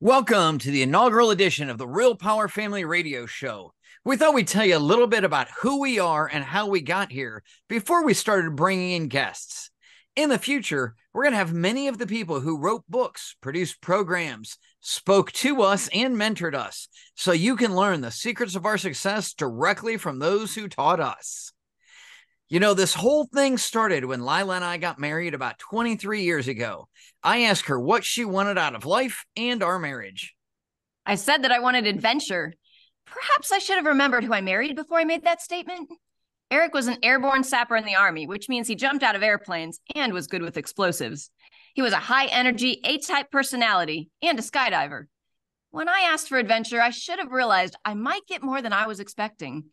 Welcome to the inaugural edition of the Real Power Family Radio Show. We thought we'd tell you a little bit about who we are and how we got here before we started bringing in guests. In the future, we're going to have many of the people who wrote books, produced programs, spoke to us, and mentored us, so you can learn the secrets of our success directly from those who taught us. You know, this whole thing started when Lila and I got married about 23 years ago. I asked her what she wanted out of life and our marriage. I said that I wanted adventure. Perhaps I should have remembered who I married before I made that statement. Eric was an airborne sapper in the Army, which means he jumped out of airplanes and was good with explosives. He was a high-energy, A-type personality and a skydiver. When I asked for adventure, I should have realized I might get more than I was expecting.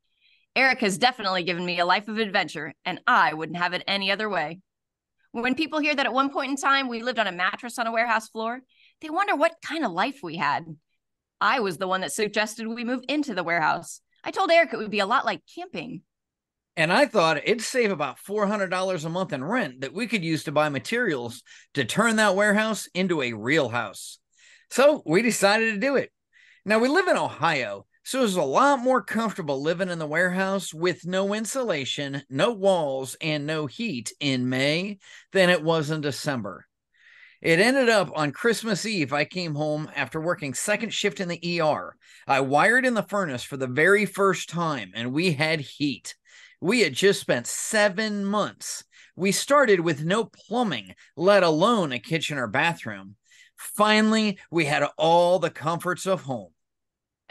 Eric has definitely given me a life of adventure, and I wouldn't have it any other way. When people hear that at one point in time we lived on a mattress on a warehouse floor, they wonder what kind of life we had. I was the one that suggested we move into the warehouse. I told Eric it would be a lot like camping. And I thought it'd save about $400 a month in rent that we could use to buy materials to turn that warehouse into a real house. So we decided to do it. Now, we live in Ohio, so it's a lot more comfortable living in the warehouse with no insulation, no walls, and no heat in May than it was in December. It ended up on Christmas Eve, I came home after working second shift in the ER. I wired in the furnace for the very first time, and we had heat. We had just spent 7 months. We started with no plumbing, let alone a kitchen or bathroom. Finally, we had all the comforts of home.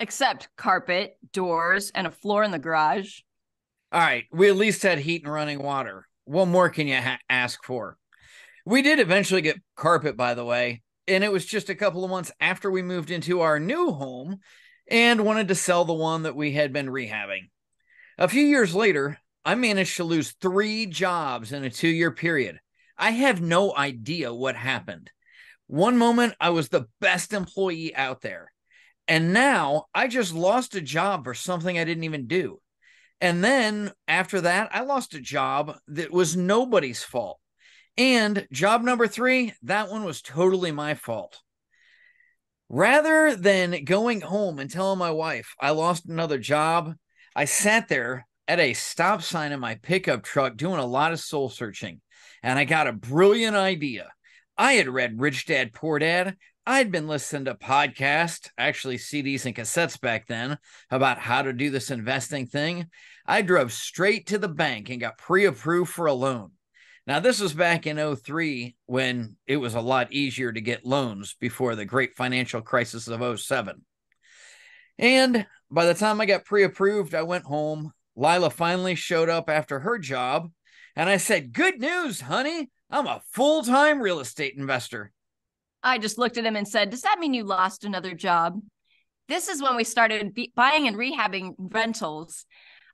Except carpet, doors, and a floor in the garage. All right, we at least had heat and running water. What more can you ask for? We did eventually get carpet, by the way, and it was just a couple of months after we moved into our new home and wanted to sell the one that we had been rehabbing. A few years later, I managed to lose 3 jobs in a 2-year period. I have no idea what happened. One moment, I was the best employee out there. And now I just lost a job for something I didn't even do. And then after that, I lost a job that was nobody's fault. And job number 3, that one was totally my fault. Rather than going home and telling my wife I lost another job, I sat there at a stop sign in my pickup truck doing a lot of soul searching. And I got a brilliant idea. I had read Rich Dad, Poor Dad. I'd been listening to podcasts, actually CDs and cassettes back then, about how to do this investing thing. I drove straight to the bank and got pre-approved for a loan. Now, this was back in 2003 when it was a lot easier to get loans before the great financial crisis of 2007. And by the time I got pre-approved, I went home. Lila finally showed up after her job, and I said, "Good news, honey. I'm a full-time real estate investor." I just looked at him and said, "Does that mean you lost another job?" This is when we started buying and rehabbing rentals.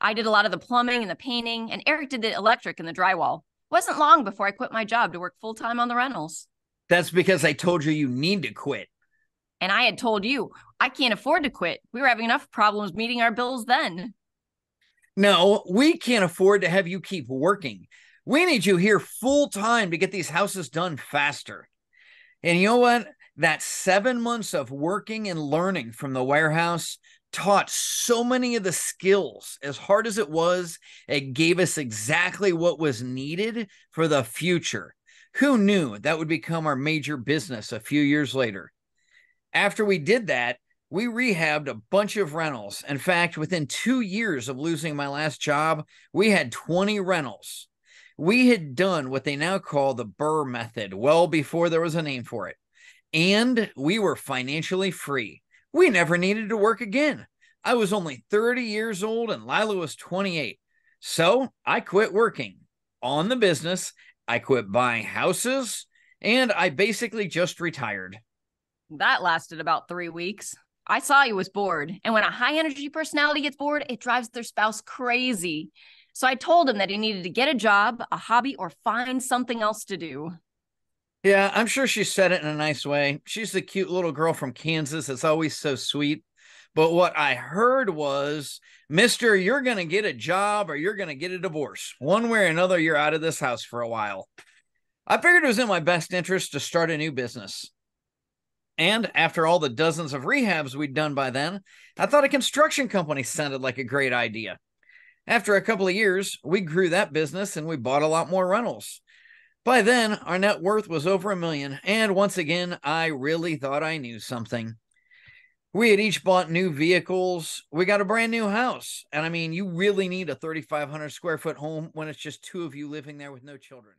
I did a lot of the plumbing and the painting, and Eric did the electric and the drywall. It wasn't long before I quit my job to work full-time on the rentals. That's because I told you need to quit. And I had told you, I can't afford to quit. We were having enough problems meeting our bills then. No, we can't afford to have you keep working. We need you here full-time to get these houses done faster. And you know what? That 7 months of working and learning from the warehouse taught so many of the skills. As hard as it was, it gave us exactly what was needed for the future. Who knew that would become our major business a few years later? After we did that, we rehabbed a bunch of rentals. In fact, within 2 years of losing my last job, we had 20 rentals. We had done what they now call the Burr method well before there was a name for it. And we were financially free. We never needed to work again. I was only 30 years old and Lila was 28. So I quit working on the business. I quit buying houses, and I basically just retired. That lasted about 3 weeks. I saw he was bored. And when a high energy personality gets bored, it drives their spouse crazy. So I told him that he needed to get a job, a hobby, or find something else to do. Yeah, I'm sure she said it in a nice way. She's the cute little girl from Kansas. It's always so sweet. But what I heard was, "Mister, you're going to get a job or you're going to get a divorce. One way or another, you're out of this house for a while." I figured it was in my best interest to start a new business. And after all the dozens of rehabs we'd done by then, I thought a construction company sounded like a great idea. After a couple of years, we grew that business and we bought a lot more rentals. By then, our net worth was over $1 million, and once again, I really thought I knew something. We had each bought new vehicles. We got a brand new house. And I mean, you really need a 3,500 square foot home when it's just two of you living there with no children.